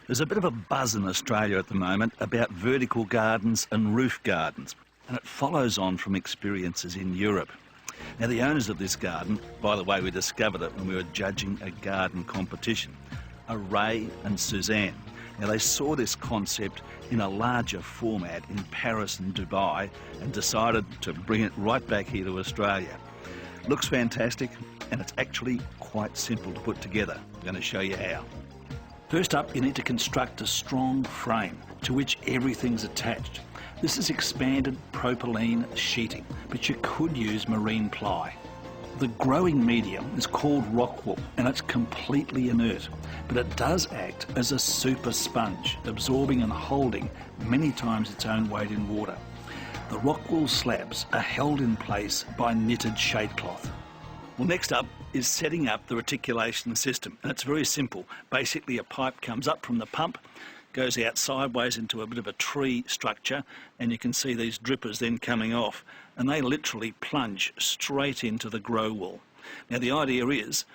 There's a bit of a buzz in Australia at the moment about vertical gardens and roof gardens, and it follows on from experiences in Europe. Now, the owners of this garden, by the way, we discovered it when we were judging a garden competition, are Ray and Suzanne. Now, they saw this concept in a larger format in Paris and Dubai and decided to bring it right back here to Australia. Looks fantastic, and it's actually quite simple to put together. I'm going to show you how. First up, you need to construct a strong frame to which everything's attached. This is expanded propylene sheeting, but you could use marine ply. The growing medium is called rock wool, and it's completely inert, but it does act as a super sponge, absorbing and holding many times its own weight in water. The rock wool slabs are held in place by knitted shade cloth. Well, next up is setting up the reticulation system, and it's very simple. Basically, a pipe comes up from the pump, goes out sideways into a bit of a tree structure, and you can see these drippers then coming off, and they literally plunge straight into the grow wool. Now, the idea is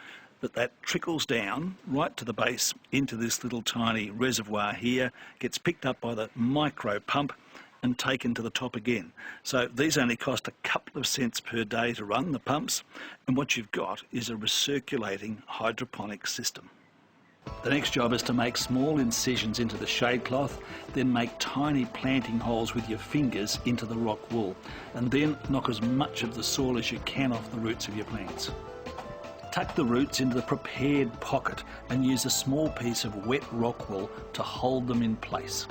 that trickles down right to the base into this little tiny reservoir here, gets picked up by the micro pump and taken to the top again. So these only cost a couple of cents per day to run, the pumps, and what you've got is a recirculating hydroponic system. The next job is to make small incisions into the shade cloth, then make tiny planting holes with your fingers into the rock wool, and then knock as much of the soil as you can off the roots of your plants. Tuck the roots into the prepared pocket and use a small piece of wet rock wool to hold them in place.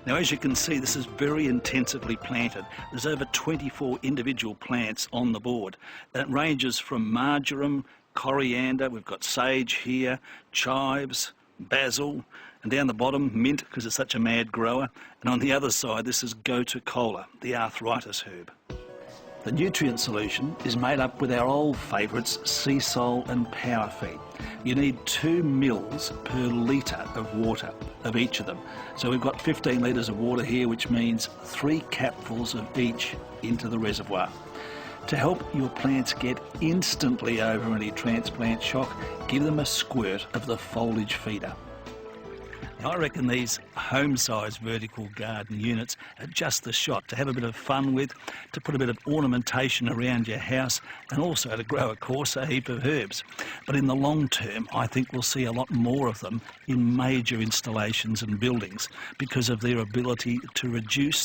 Now, as you can see, this is very intensively planted. There's over 24 individual plants on the board, and it ranges from marjoram, coriander, we've got sage here, chives, basil, and down the bottom, mint, because it's such a mad grower. And on the other side, this is gotu kola, the arthritis herb. The nutrient solution is made up with our old favourites, sea salt and power feed. You need 2 mils per litre of water of each of them. So we've got 15 litres of water here, which means 3 capfuls of each into the reservoir. To help your plants get instantly over any transplant shock, give them a squirt of the Foliage Feeder. Now, I reckon these home-sized vertical garden units are just the shot to have a bit of fun with, to put a bit of ornamentation around your house, and also to grow, of course, a heap of herbs. But in the long term, I think we'll see a lot more of them in major installations and buildings because of their ability to reduce